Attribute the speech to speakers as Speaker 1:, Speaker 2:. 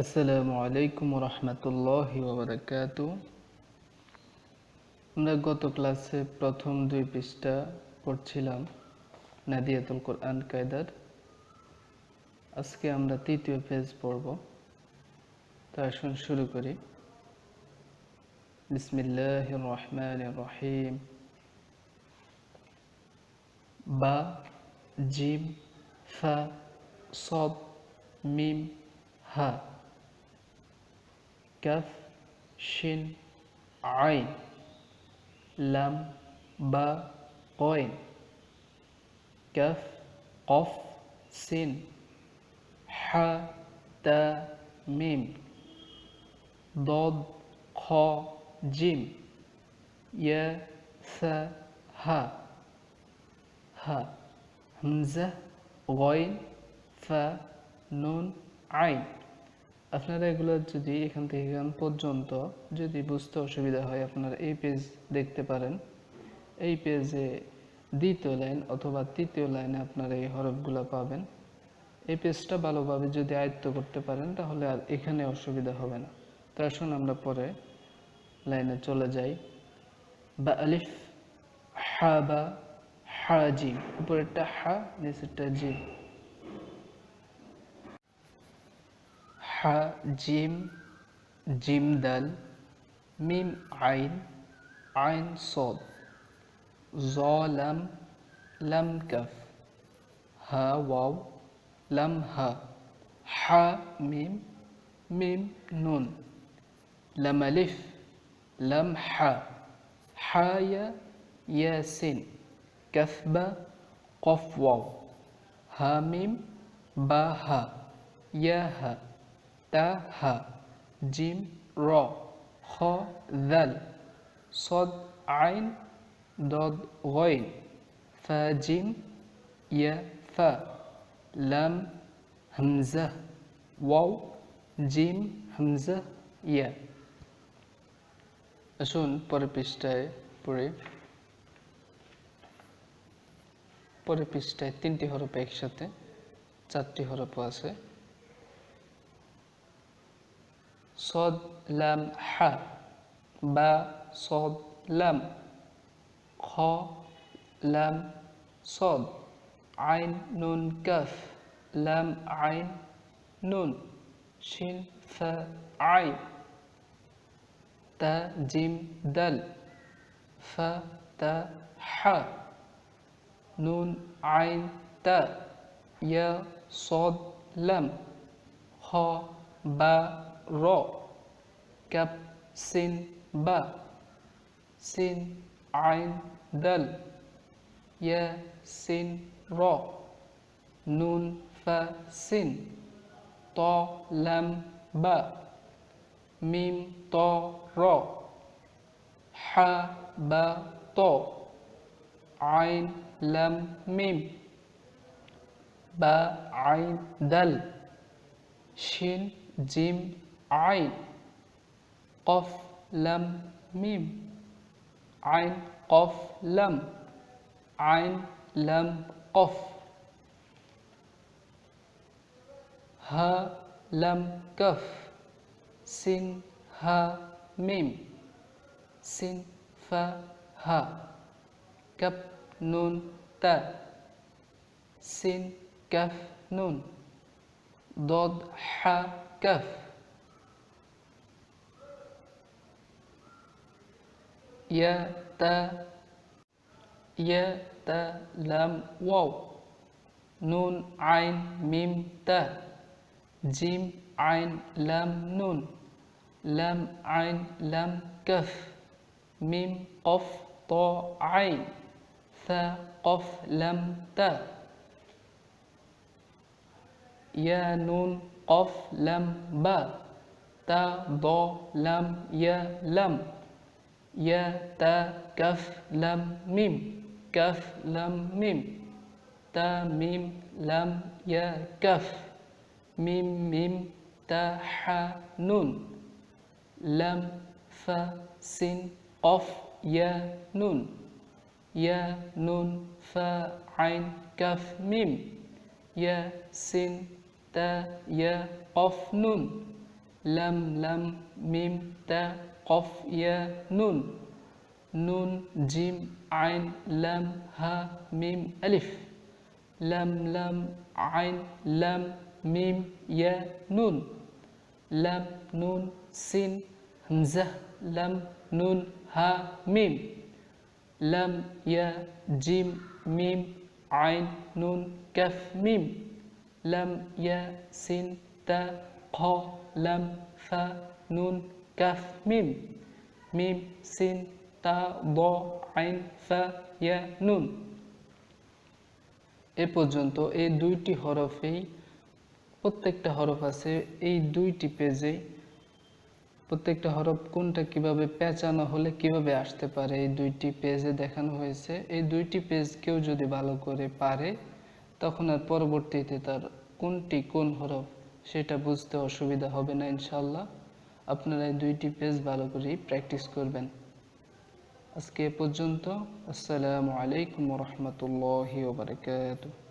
Speaker 1: আসসালামু আলাইকুম রহমতুল্লাহি ওয়া বারাকাতুহু। আমরা গত ক্লাসে প্রথম দুই পৃষ্ঠা পড়ছিলাম নাদিয়াতুল কোরআন কায়দার। আজকে আমরা তৃতীয় পেজ পড়ব। তো আসুন শুরু করি। বিসমিল্লাহির রহমানির রহিম। বা, জিম, ফা, সদ, মিম, হা, কাফ, শিন, আইন, লাম, বা, কইন, কাফ, কফ, সিন, হা, তা, মিম, দদ, খ, জিম, ইয়া, সা, হা, হা, হামজা, গইন, ফা, নুন, আইন। আপনারা এগুলো যদি এখান থেকে এখান পর্যন্ত যদি বুঝতে অসুবিধা হয়, আপনারা এই পেজ দেখতে পারেন। এই পেজে দ্বিতীয় লাইন অথবা তৃতীয় লাইনে আপনারা এই হরফগুলো পাবেন। এই পেজটা ভালোভাবে যদি আয়ত্ত করতে পারেন তাহলে আর এখানে অসুবিধা হবে না। তো আসুন আমরা পরে লাইনে চলে যাই। বা আলিফ, হা, বা, হা, জিম, উপরেরটা হা, নিচেরটা জিম। হা, জিম, জিম, দাল, মিম, আইন, আইন, সদ, জ, লাম, লাম, কাফ, হা, ওয়াও, লাম, হা, হা, মিম, মিম, নুন, লাম, আলিফ, লাম, হা, হা, ইয়া, ইয়া, সিন, কাফ, বা, কফ, ওয়াও, হা, মিম, বা, হা, ইয়া, হা, তা, হা, জিম, র, খ, দাল, সদ, আইন, দদ, গইন, ফা, জিম, ইয়া, ফা, লাম, হামজা, ওয়াও, জিম, হামজা, ইয়া। আসুন পরের পৃষ্ঠায় পড়ি। পরের পৃষ্ঠায় 3টি হরফ একসাথে, 4টি হরফও আছে। সদ, লাম, হা, বা, সদ, লাম, খ, লাম, সদ, আইন, নুন, কাফ, লাম, আইন, নুন, শিন, ফা, আইন, তা, জিম, দাল, ফা, তা, হা, নুন, আইন, তা, ইয়া, সদ, লাম, খ, বা, র, কাফ, সিন, বা, সিন, আইন, দাল, ইয়া, সিন, র, নুন, ফা, সিন, ত, লাম, বা, মিম, ত, র, হা, বা, ত, আইন, লাম, মিম, বা, আইন, দাল, শিন, জিম, আইন, কফ, লাম, মিম, আইন, কফ, লাম, আইন, লাম, কফ, হা, লাম, কাফ, সিন, হা, মিম, সিন, ফা, হা, কাফ, নুন, তা, সিন, কাফ, নুন, দদ, হা, কাফ, ইয়া, তা, লাম, ওয়াও, নুন, আইন, মিম, তা, জিম, আইন, লাম, নুন, লাম, আইন, লাম, কাফ, মিম, কফ, ত, আইন, ثا, قف, লাম, তা, ইয়া, নুন, কফ, লাম, বা, তা, দ, লাম, ইয়া, লাম, ইয়া, তা, কাফ, লাম, মিম, কাফ, লাম, মিম, তা, মিম, লাম, ইয়া, কাফ, মিম, মিম, তা, হা, নুন, লাম, ফা, সিন, কফ, ইয়া, নুন, ইয়া, নুন, ফা, আইন, কাফ, মিম, ইয়া, সিন, তা, ইয়া, কফ, নুন, লাম লাম মিম তা কফ ইয়া নুন নুন জিম আইন লাম হা মিম আলিফ লাম লাম আইন লাম মিম ইয়া নুন লাম নুন সিন হামজা লাম নুন হা মিম লাম ইয়া জিম মিম আইন নুন কাফ মিম লাম ইয়া সিন তা খ লাম ফা নুন কাফ মিম মিম সিন তা দ আইন ফা ইয়া নুন। এ পর্যন্ত এই দুইটি হরফেই প্রত্যেকটা হরফ আছে এই দুইটি পেজে। প্রত্যেকটা হরফ কোনটা কিভাবে পেঁচানো হলে কিভাবে আসতে পারে এই দুইটি পেজে দেখানো হয়েছে। এই দুইটি পেজ কেউ যদি ভালো করে পারে তখন আর পরবর্তীতে তার কোনটি কোন হরফ সেটা বুঝতে অসুবিধা হবে না ইনশাআল্লাহ। আপনারা এই দুইটি পেজ ভালো করে প্র্যাকটিস করবেন। আজকে এ পর্যন্ত। আসসালামু আলাইকুম ওয়া রাহমাতুল্লাহি ওয়া বারাকাতুহু।